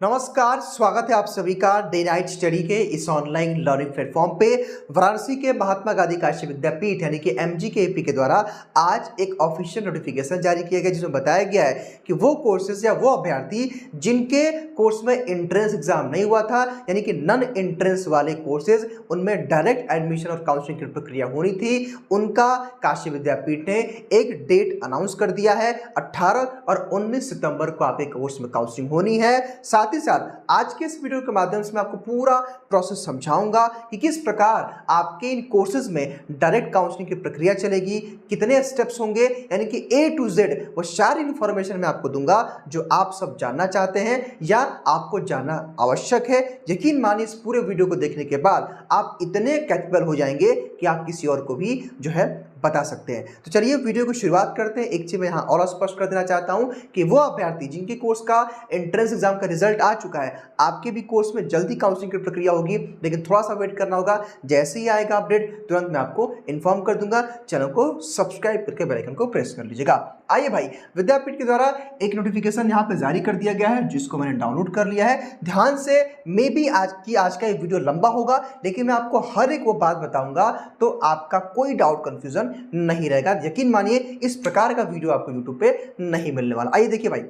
नमस्कार, स्वागत है आप सभी का डे नाइट स्टडी के इस ऑनलाइन लर्निंग प्लेटफॉर्म पे। वाराणसी के महात्मा गांधी काशी विद्यापीठ यानी कि MGKP के द्वारा आज एक ऑफिशियल नोटिफिकेशन जारी किया गया जिसमें बताया गया है कि वो कोर्सेज या वो अभ्यर्थी जिनके कोर्स में एंट्रेंस एग्जाम नहीं हुआ था यानी कि नॉन एंट्रेंस वाले कोर्सेज उनमें डायरेक्ट एडमिशन और काउंसलिंग की प्रक्रिया होनी थी, उनका काशी विद्यापीठ ने एक डेट अनाउंस कर दिया है। 18 और 19 सितंबर को आपके कोर्स में काउंसलिंग होनी है। साथ ही साथ आज के इस वीडियो के माध्यम से मैं आपको पूरा प्रोसेस समझाऊंगा कि किस प्रकार आपके इन कोर्सेज में डायरेक्ट काउंसलिंग की प्रक्रिया चलेगी, कितने स्टेप्स होंगे, यानी कि A to Z वो सारी इंफॉर्मेशन मैं आपको दूंगा जो आप सब जानना चाहते हैं या आपको जानना आवश्यक है। यकीन मानिए इस पूरे वीडियो को देखने के बाद आप इतने कैपेबल हो जाएंगे कि आप किसी और को भी जो है बता सकते हैं। तो चलिए वीडियो को शुरुआत करते हैं। एक चीज मैं यहाँ और स्पष्ट कर देना चाहता हूँ कि वो अभ्यर्थी जिनके कोर्स का एंट्रेंस एग्जाम का रिजल्ट आ चुका है, आपके भी कोर्स में जल्दी काउंसलिंग की प्रक्रिया होगी, लेकिन थोड़ा सा वेट करना होगा। जैसे ही आएगा अपडेट तुरंत मैं आपको इन्फॉर्म कर दूंगा। चैनल को सब्सक्राइब करके बेल आइकन को प्रेस कर लीजिएगा। आइए भाई, विद्यापीठ के द्वारा एक नोटिफिकेशन यहाँ पे जारी कर दिया गया है जिसको मैंने डाउनलोड कर लिया है। ध्यान से, मे बी आज का ये वीडियो लंबा होगा, लेकिन मैं आपको हर एक वो बात बताऊंगा तो आपका कोई डाउट कंफ्यूजन नहीं रहेगा। यकीन मानिए इस प्रकार का वीडियो आपको यूट्यूब पे नहीं मिलने वाला। आइए देखिए भाई,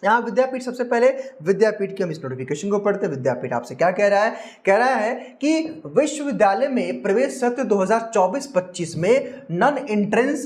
यहाँ विद्यापीठ, सबसे पहले विद्यापीठ के हम इस नोटिफिकेशन को पढ़ते हैं। विद्यापीठ आपसे क्या कह रहा है? कह रहा है कि विश्वविद्यालय में प्रवेश सत्र 2024-25 में नॉन एंट्रेंस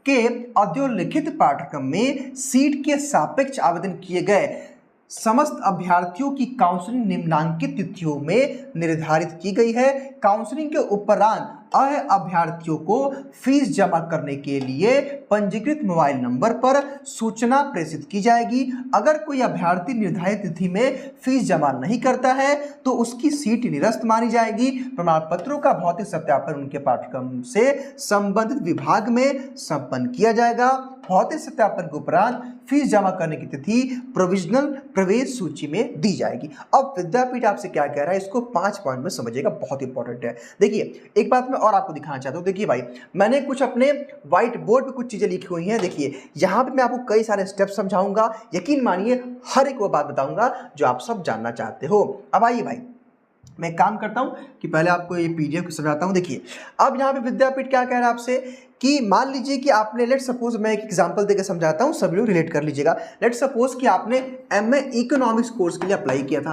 के अधोलिखित पाठ्यक्रम में सीट के सापेक्ष आवेदन किए गए समस्त अभ्यर्थियों की काउंसलिंग निम्नांकित तिथियों में निर्धारित की गई है। काउंसलिंग के उपरांत अभ्यर्थियों को फीस जमा करने के लिए पंजीकृत मोबाइल नंबर पर सूचना प्रेषित की जाएगी। अगर कोई अभ्यर्थी निर्धारित तिथि में फीस जमा नहीं करता है तो उसकी सीट निरस्त मानी जाएगी। प्रमाण पत्रों का भौतिक सत्यापन उनके पाठ्यक्रम से संबंधित विभाग में संपन्न किया जाएगा। भौतिक सत्यापन के उपरांत फीस जमा करने की तिथि प्रोविजनल प्रवेश सूची में दी जाएगी। अब विद्यापीठ आपसे क्या कह रहा है, इसको 5 पॉइंट में समझिएगा, बहुत इंपॉर्टेंट है। देखिए, एक बात मैं और आपको दिखाना चाहता हूँ। देखिए भाई, मैंने कुछ अपने व्हाइट बोर्ड पे कुछ चीजें लिखी हुई हैं। देखिए, यहाँ पे मैं आपको कई सारे स्टेप समझाऊंगा। यकीन मानिए हर एक वो बात बताऊंगा जो आप सब जानना चाहते हो। अब आइए भाई, मैं एक काम करता हूं कि पहले आपको ये PDF समझाता हूं। देखिए, अब यहाँ पे विद्यापीठ क्या कह रहा है आपसे कि मान लीजिए कि आपने, लेट सपोज, मैं एक एग्जांपल देकर समझाता हूं, सब लोग रिलेट कर लीजिएगा। लेट सपोज कि आपने MA इकोनॉमिक्स कोर्स के लिए अप्लाई किया था,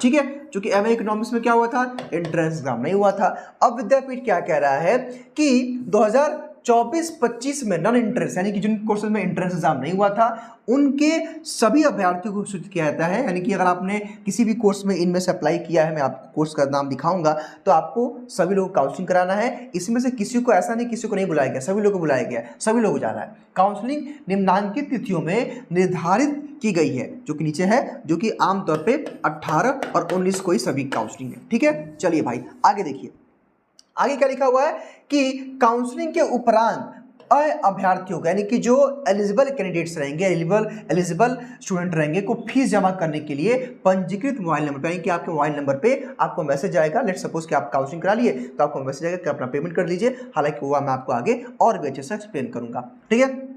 ठीक है, क्योंकि MA इकोनॉमिक्स में क्या हुआ था, एंट्रेंस एग्जाम नहीं हुआ था। अब विद्यापीठ क्या कह रहा है कि 2024-25 में नॉन एंट्रेंस यानी कि जिन कोर्सेज में एंट्रेंस एग्जाम नहीं हुआ था उनके सभी अभ्यर्थियों को सूचित किया जाता है। यानी कि अगर आपने किसी भी कोर्स में इनमें से अप्लाई किया है, मैं आपको कोर्स का नाम दिखाऊंगा, तो आपको सभी लोगों को काउंसलिंग कराना है। इसमें से किसी को, ऐसा नहीं किसी को नहीं बुलाया गया, सभी लोगों को बुलाया गया, सभी लोगों को जाना है। काउंसलिंग निम्नांकित तिथियों में निर्धारित की गई है, जो कि नीचे है, जो कि आमतौर पर 18 और 19 को ही सभी काउंसलिंग है। ठीक है, चलिए भाई आगे देखिए, आगे क्या लिखा हुआ है कि काउंसलिंग के उपरांत अभ्यर्थियों को, यानी कि जो एलिजिबल कैंडिडेट्स रहेंगे, एलिजिबल स्टूडेंट रहेंगे, को फीस जमा करने के लिए पंजीकृत मोबाइल नंबर, यानी कि आपके मोबाइल नंबर पे आपको मैसेज आएगा। लेट सपोज कि आप काउंसलिंग करा लिए तो आपको मैसेज आएगा कि अपना पेमेंट कर लीजिए। हालांकि वो मैं आपको आगे और भी अच्छे से एक्सप्लेन करूंगा। ठीक है,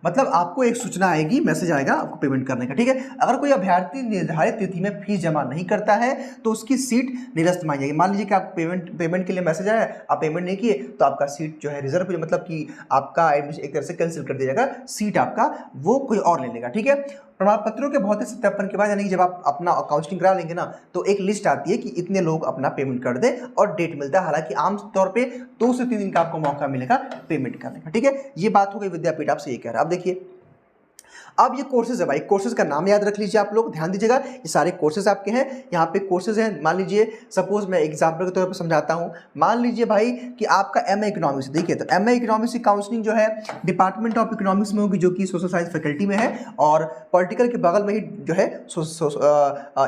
मतलब आपको एक सूचना आएगी, मैसेज आएगा आपको पेमेंट करने का। ठीक है, अगर कोई अभ्यर्थी निर्धारित तिथि में फीस जमा नहीं करता है तो उसकी सीट निरस्त मानी जाएगी। मान लीजिए कि आपको पेमेंट के लिए मैसेज आया, आप पेमेंट नहीं किए तो आपका सीट जो है रिजर्व, मतलब कि आपका एडमिशन एक तरह से कैंसिल कर दिया जाएगा, सीट आपका वो कोई और ले लेगा। ठीक है, प्रमाण पत्रों के भौतिक सत्यापन के बाद, यानी कि जब आप अपना काउंसलिंग करा लेंगे ना, तो एक लिस्ट आती है कि इतने लोग अपना पेमेंट कर दें और डेट मिलता है। हालांकि आम तौर पे 2 से 3 दिन का आपको मौका मिलेगा पेमेंट करने का। ठीक है, ये बात हो गई, विद्यापीठ आपसे ये कह रहा है। अब देखिए, अब ये कोर्सेज है भाई, कोर्सेज का नाम याद रख लीजिए, आप लोग ध्यान दीजिएगा। ये सारे कोर्सेज आपके हैं, यहाँ पे कोर्सेज हैं। मान लीजिए, सपोज मैं एग्जाम्पल के तौर पर समझाता हूँ। मान लीजिए भाई कि आपका MA इकोनॉमिक्स, देखिए तो MA इकोनॉमिक्स की काउंसलिंग जो है डिपार्टमेंट ऑफ इकोनॉमिक्स में होगी, जो कि सोशल साइंस फैकल्टी में है, और पॉलिटिकल के बगल में ही जो है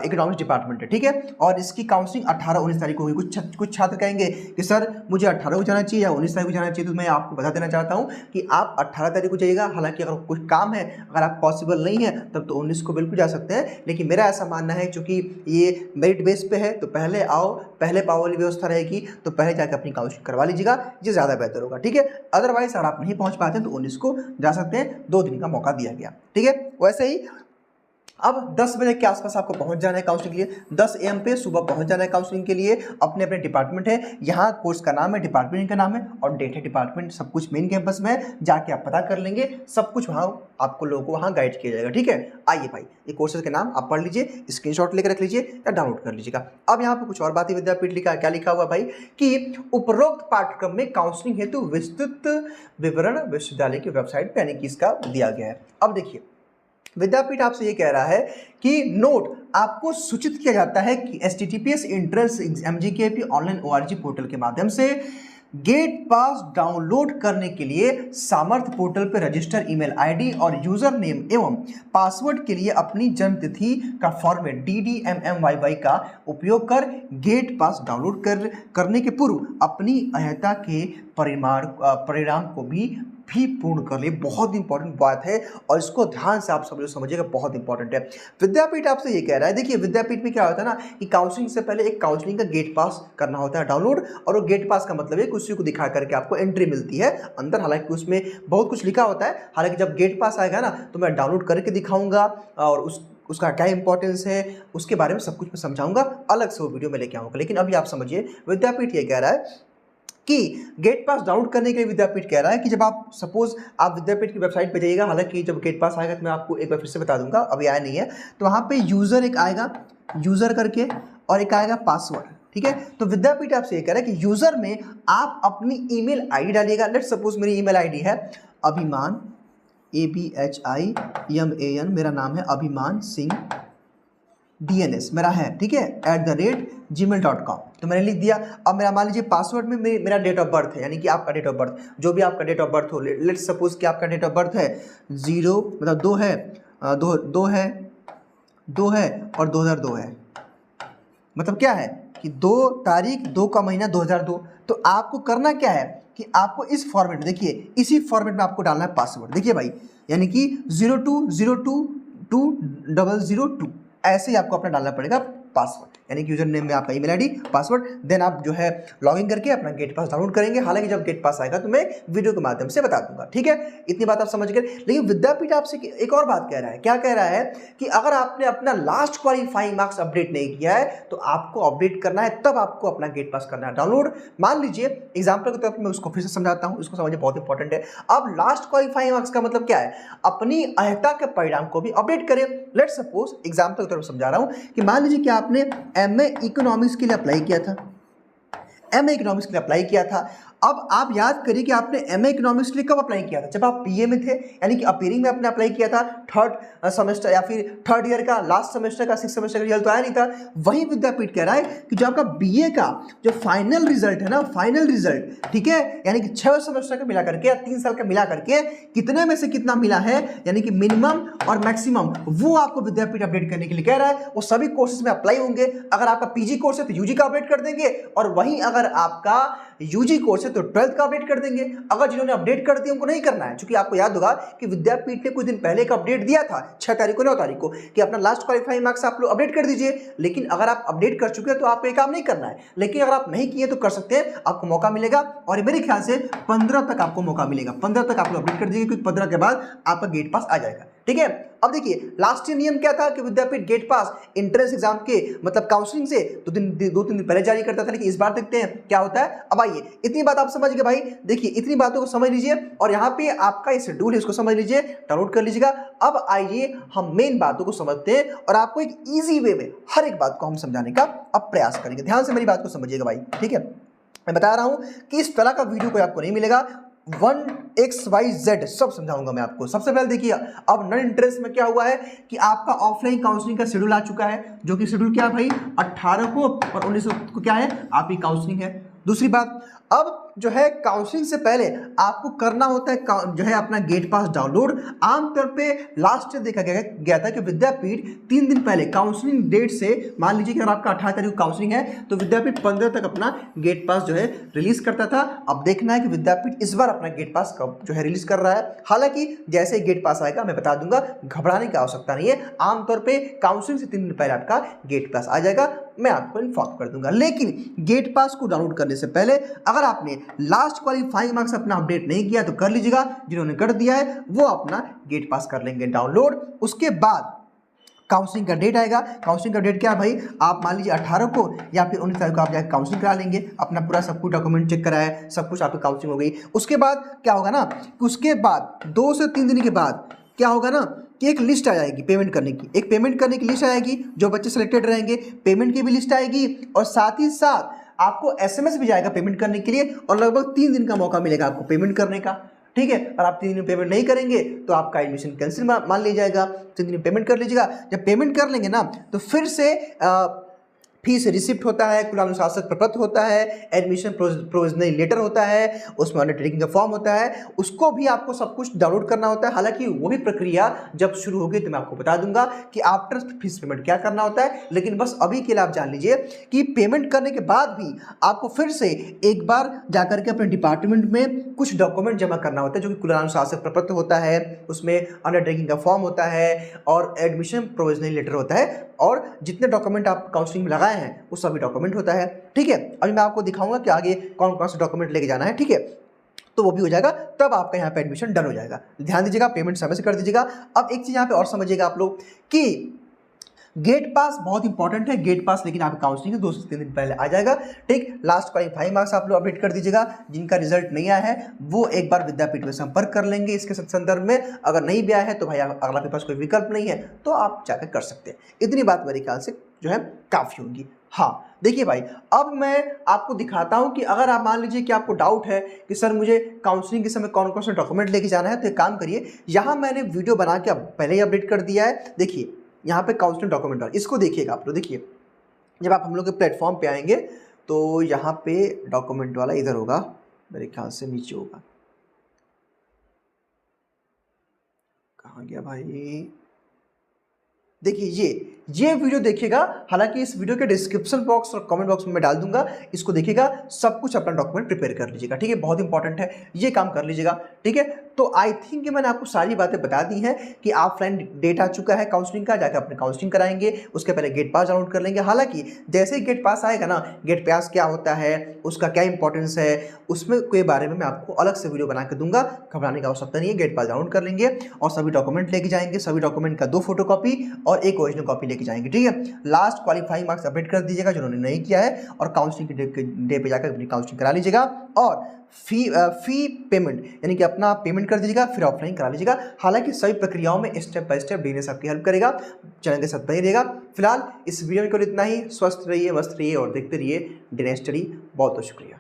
इकोनॉमिक्स डिपार्टमेंट है। ठीक है, और इसकी काउंसलिंग 18-19 तारीख को होगी। कुछ छात्र कहेंगे कि सर मुझे 18 को जाना चाहिए या 19 तारीख को जाना चाहिए, तो मैं आपको बता देना चाहता हूँ कि आप 18 तारीख को जाइएगा। हालांकि अगर कुछ काम है, अगर आप पॉसिबल नहीं है तब तो 19 को बिल्कुल जा सकते हैं, लेकिन मेरा ऐसा मानना है क्योंकि ये मेरिट बेस पे है तो पहले आओ पहले पाओ वाली व्यवस्था रहेगी, तो पहले जाकर अपनी काउंसलिंग करवा लीजिएगा, ये ज़्यादा बेहतर होगा। ठीक है, अदरवाइज अगर आप नहीं पहुंच पाते हैं तो 19 को जा सकते हैं, 2 दिन का मौका दिया गया। ठीक है, वैसे ही अब 10 बजे के आसपास आपको पहुंच जाना है काउंसलिंग के लिए, 10 AM पे सुबह पहुंच जाना है काउंसलिंग के लिए। अपने अपने डिपार्टमेंट है, यहाँ कोर्स का नाम है, डिपार्टमेंट का नाम है और डेट है, डिपार्टमेंट सब कुछ मेन कैंपस में है, जाके आप पता कर लेंगे, सब कुछ वहाँ आपको लोगों को वहाँ गाइड किया जाएगा। ठीक है, आइए भाई ये कोर्सेज के नाम आप पढ़ लीजिए, स्क्रीनशॉट लेकर रख लीजिए या डाउनलोड कर लीजिएगा। अब यहाँ पे कुछ और बातें विद्यापीठ लिखा, क्या लिखा हुआ भाई कि उपरोक्त पाठ्यक्रम में काउंसलिंग हेतु विस्तृत विवरण विश्वविद्यालय की वेबसाइट पे यानी कि इसका दिया गया है। अब देखिए विद्यापीठ आपसे ये कह रहा है कि नोट आपको सूचित किया जाता है कि https entrance MGKP online ORG portal के माध्यम से गेट पास डाउनलोड करने के लिए सामर्थ्य पोर्टल पर रजिस्टर ईमेल आईडी और यूजर नेम एवं पासवर्ड के लिए अपनी जन्म तिथि का फॉर्मेट DDMMYY का उपयोग कर गेट पास डाउनलोड करने के पूर्व अपनी अहर्ता के परिणाम को भी पूर्ण कर लिए। बहुत इंपॉर्टेंट बात है और इसको ध्यान से आप सब लोग समझिएगा, बहुत इंपॉर्टेंट है। विद्यापीठ आपसे ये कह रहा है, देखिए विद्यापीठ में क्या होता है ना कि काउंसलिंग से पहले एक काउंसलिंग का गेट पास करना होता है डाउनलोड, और वो गेट पास का मतलब है कि उसी को दिखा करके आपको एंट्री मिलती है अंदर। हालांकि उसमें बहुत कुछ लिखा होता है, हालांकि जब गेट पास आएगा ना तो मैं डाउनलोड करके दिखाऊंगा और उसका क्या इंपॉर्टेंस है उसके बारे में सब कुछ मैं समझाऊंगा, अलग से वो वीडियो में लेके आऊँगा। लेकिन अभी आप समझिए विद्यापीठ ये कह रहा है कि गेट पास डाउनलोड करने के लिए विद्यापीठ कह रहा है कि जब आप सपोज आप विद्यापीठ की वेबसाइट पे जाइएगा, हालांकि जब गेट पास आएगा तो मैं आपको एक बार फिर से बता दूंगा, अभी आया नहीं है, तो वहाँ पे यूज़र एक आएगा, यूज़र करके, और एक आएगा पासवर्ड। ठीक है, तो विद्यापीठ आपसे ये कह रहा है कि यूज़र में आप अपनी ईमेल आईडी डालिएगा। लेट सपोज मेरी ईमेल आईडी है अभिमान ABHIMAN, मेरा नाम है अभिमान सिंह DNS मेरा है, ठीक है, @gmail.com, तो मैंने लिख दिया। अब मेरा मान लीजिए पासवर्ड में मेरा डेट ऑफ बर्थ है, यानी कि आपका डेट ऑफ बर्थ, जो भी आपका डेट ऑफ बर्थ हो, लेट्स सपोज कि आपका डेट ऑफ बर्थ है 0 मतलब 2 है, 2 है और 2002 है, मतलब क्या है कि 2 तारीख 2 का महीना 2002। तो आपको करना क्या है कि आपको इस फॉर्मेट में, देखिए इसी फॉर्मेट में आपको डालना है पासवर्ड। देखिए भाई, यानी कि 02022002 ऐसे ही आपको अपना डालना पड़ेगा पासवर्ड, यानी कि यूजर नेम में आपका ईमेल आईडी, पासवर्ड, देन आप जो है लॉगिन करके अपना गेट पास डाउनलोड करेंगे। हालांकि जब गेट पास आएगा तो मैं वीडियो के माध्यम से बता दूंगा। ठीक है, इतनी बात आप समझ गए। लेकिन विद्यापीठ आपसे एक और बात कह रहा है, क्या कह रहा है कि अगर आपने अपना लास्ट क्वालिफाइंग मार्क्स अपडेट नहीं किया है तो आपको अपडेट करना है, तब आपको अपना गेट पास करना है डाउनलोड। मान लीजिए एग्जाम्पल के तौर पर मैं उसको फिर से समझाता हूँ, इसको समझिए, बहुत इंपॉर्टेंट है। अब लास्ट क्वालिफाइंग मार्क्स का मतलब क्या है, अपनी अहर्ता के परिणाम को भी अपडेट करें। लेट सपोज एग्जाम्पल के तौर पर समझा रहा हूँ कि मान लीजिए कि आपने MA इकोनॉमिक्स के लिए अप्लाई किया था, MA इकोनॉमिक्स के लिए अप्लाई किया था। अब आप याद करिए कि आपने MA इकोनॉमिक्स के लिए कब अप्लाई किया था, जब आप PA में थे, यानी कि अपीयरिंग में आपने अप्लाई किया था, थर्ड सेमेस्टर या फिर थर्ड ईयर का लास्ट सेमेस्टर का, 6 सेमेस्टर का रिजल्ट तो आया नहीं था। वही विद्यापीठ कह रहा है कि जो आपका BA का जो फाइनल रिजल्ट है ना, फाइनल रिजल्ट, ठीक है, यानी कि 6 सेमेस्टर का मिला करके या 3 साल का मिला करके कितने में से कितना मिला है, यानी कि मिनिमम और मैक्सिमम, वो आपको विद्यापीठ अपडेट करने के लिए कह रहा है। वो सभी कोर्सेज में अप्लाई होंगे। अगर आपका PG कोर्स है तो UG का अपडेट कर देंगे, और वहीं अगर आपका UG कोर्स है तो 12th का अपडेट कर देंगे। अगर जिन्होंने अपडेट कर दिया उनको नहीं करना है, क्योंकि आपको याद होगा कि विद्यापीठ ने कुछ दिन पहले एक अपडेट दिया था 6 तारीख को 9 तारीख को कि अपना लास्ट क्वालिफाइंग मार्क्स आप लोग अपडेट कर दीजिए। लेकिन अगर आप अपडेट कर चुके हैं तो आपको ये काम नहीं करना है, लेकिन अगर आप नहीं किए तो कर सकते हैं, आपको मौका मिलेगा। और मेरे ख्याल से 15 तक आपको मौका मिलेगा, 15 तक आप लोग अपडेट कर दीजिए, क्योंकि 15 के बाद आपका गेट पास आ जाएगा। ठीक है, अब देखिए लास्ट ईयर नियम क्या था कि विद्यापीठ गेट पास एंट्रेंस एग्जाम के मतलब काउंसलिंग से 2-3 दिन पहले जारी करता था, लेकिन इस बार देखते हैं क्या होता है। अब आइए, इतनी बात आप समझ गए भाई, देखिए इतनी बातों को समझ लीजिए, और यहाँ पे आपका ये शेड्यूल है, इसको समझ लीजिए, डाउनलोड कर लीजिएगा। अब आइए हम मेन बातों को समझते हैं और आपको एक ईजी वे में हर एक बात को हम समझाने का अब प्रयास करेंगे। ध्यान से मेरी बात को समझिएगा भाई, ठीक है। मैं बता रहा हूं कि इस तरह का वीडियो कोई आपको नहीं मिलेगा, 1XYZ सब समझाऊंगा मैं आपको। सबसे पहले देखिए, अब नन इंटरेस्ट में क्या हुआ है कि आपका ऑफलाइन काउंसलिंग का शेड्यूल आ चुका है, जो कि शेड्यूल क्या है भाई, 18 को और 19 को क्या है, आपकी काउंसलिंग है। दूसरी बात, अब जो है काउंसलिंग से पहले आपको करना होता है जो है अपना गेट पास डाउनलोड। आमतौर पे लास्ट ईयर देखा गया था कि विद्यापीठ 3 दिन पहले काउंसलिंग डेट से, मान लीजिए कि अगर आपका 18 तारीख को काउंसलिंग है तो विद्यापीठ 15 तक अपना गेट पास जो है रिलीज करता था। अब देखना है कि विद्यापीठ इस बार अपना गेट पास कब जो है रिलीज कर रहा है। हालांकि जैसे ही गेट पास आएगा मैं बता दूंगा, घबराने की आवश्यकता नहीं है। आमतौर पर काउंसलिंग से 3 दिन पहले आपका गेट पास आ जाएगा, मैं आपको इन्फॉर्म कर दूंगा। लेकिन गेट पास को डाउनलोड करने से पहले अगर आपने लास्ट क्वालिफाइंग मार्क्स अपना अपडेट नहीं किया तो कर लीजिएगा, जिन्होंने कर दिया है वो अपना गेट पास कर लेंगे डाउनलोड। उसके बाद काउंसलिंग का डेट आएगा। काउंसलिंग का डेट क्या है भाई, आप मान लीजिए 18 को या फिर 19 तारीख को आप जाकर काउंसलिंग करा लेंगे, अपना पूरा सब कुछ डॉक्यूमेंट चेक कराया, सब कुछ आपकी काउंसलिंग हो गई। उसके बाद क्या होगा ना, उसके बाद 2 से 3 दिन के बाद क्या होगा ना कि एक लिस्ट आ जाएगी पेमेंट करने की, एक पेमेंट करने की लिस्ट आएगी, जो बच्चे सेलेक्टेड रहेंगे पेमेंट की भी लिस्ट आएगी, और साथ ही साथ आपको SMS भी जाएगा पेमेंट करने के लिए, और लगभग 3 दिन का मौका मिलेगा आपको पेमेंट करने का, ठीक है। और आप 3 दिन में पेमेंट नहीं करेंगे तो आपका एडमिशन कैंसिल मान लिया जाएगा। 3 दिन में पेमेंट कर लीजिएगा। जब पेमेंट कर लेंगे ना तो फिर से फीस रिसिप्ट होता है, कुलानुशासक प्रपत्र होता है, एडमिशन प्रोविजनल लेटर होता है, उसमें अंडरटेकिंग का फॉर्म होता है, उसको भी आपको सब कुछ डाउनलोड करना होता है। हालांकि वो भी प्रक्रिया जब शुरू होगी तो मैं आपको बता दूंगा कि आफ्टर फीस पेमेंट क्या करना होता है, लेकिन बस अभी के लिए आप जान लीजिए कि पेमेंट करने के बाद भी आपको फिर से एक बार जाकर के अपने डिपार्टमेंट में कुछ डॉक्यूमेंट जमा करना होता है, जो कि कुलानुशासक प्रपत्र होता है, उसमें अंडरटेकिंग का फॉर्म होता है और एडमिशन प्रोविजनल लेटर होता है, और जितने डॉक्यूमेंट आप काउंसलिंग में लगाए हैं वो सभी डॉक्यूमेंट होता है, ठीक है। अभी मैं आपको दिखाऊंगा कि आगे कौन कौन से डॉक्यूमेंट लेके जाना है, ठीक है। तो वो भी हो जाएगा, तब आपका यहाँ पे एडमिशन डन हो जाएगा। ध्यान दीजिएगा, पेमेंट समय से कर दीजिएगा। अब एक चीज़ यहाँ पे और समझिएगा आप लोग कि गेट पास बहुत इंपॉर्टेंट है। गेट पास लेकिन आपकी काउंसलिंग के 2 से 3 दिन पहले आ जाएगा, ठीक। लास्ट क्वालिफाइंग मार्क्स आप लोग अपडेट कर दीजिएगा। जिनका रिजल्ट नहीं आया है वो एक बार विद्यापीठ में संपर्क कर लेंगे इसके संदर्भ में। अगर नहीं भी आया है तो भाई अगला आपके पास कोई विकल्प नहीं है तो आप जाकर कर सकते हैं। इतनी बात मेरे ख्याल से जो है काफ़ी होगी। हाँ देखिए भाई, अब मैं आपको दिखाता हूं कि अगर आप मान लीजिए कि आपको डाउट है कि सर मुझे काउंसलिंग के समय कौन कौन से डॉक्यूमेंट लेके जाना है, तो एक काम करिए, यहाँ मैंने वीडियो बना के पहले ही अपडेट कर दिया है। देखिए यहाँ पे काउंसलिंग डॉक्यूमेंट वाला, इसको देखिएगा आप लोग। देखिए जब आप हम लोग के प्लेटफॉर्म पे आएंगे तो यहाँ पे डॉक्यूमेंट वाला इधर होगा, मेरे ख्याल से नीचे होगा। कहाँ गया भाई, देखिए ये वीडियो देखिएगा। हालांकि इस वीडियो के डिस्क्रिप्शन बॉक्स और कमेंट बॉक्स में मैं डाल दूंगा, इसको देखिएगा, सब कुछ अपना डॉक्यूमेंट प्रिपेयर कर लीजिएगा, ठीक है। बहुत इंपॉर्टेंट है, ये काम कर लीजिएगा, ठीक है। तो आई थिंक कि मैंने आपको सारी बातें बता दी हैं कि ऑफलाइन डेट आ चुका है काउंसलिंग का, जाकर अपने काउंसलिंग कराएंगे, उसके पहले गेट पास डाउनलोड कर लेंगे। हालांकि जैसे ही गेट पास आएगा ना, गेट पास क्या होता है, उसका क्या इंपॉर्टेंस है, उसमें के बारे में मैं आपको अलग से वीडियो बना के दूंगा, घबराने की आवश्यकता नहीं है। गेट पास डाउनलोड कर लेंगे और सभी डॉक्यूमेंट लेके जाएंगे, सभी डॉक्यूमेंट का 2 फोटोकॉपी और एक ओरिजिनल कॉपी लेके जाएंगे, ठीक है। लास्ट क्वालिफाइंग मार्क्स अपडेट कर दीजिएगा जिन्होंने नहीं किया है, और काउंसलिंग के डे पे जाकर अपनी काउंसलिंग करा लीजिएगा, और फी पेमेंट यानी कि अपना पेमेंट कर दीजिएगा, फिर ऑफलाइन करा लीजिएगा। हालांकि सभी प्रक्रियाओं में स्टेप बाय स्टेप डीएनएस आपकी हेल्प करेगा। चैनल के साथ बने रहिएगा। फिलहाल इस वीडियो में केवल इतना ही। स्वस्थ रहिए, मस्त रहिए और देखते रहिए डीएनएस स्टडी। बहुत बहुत शुक्रिया।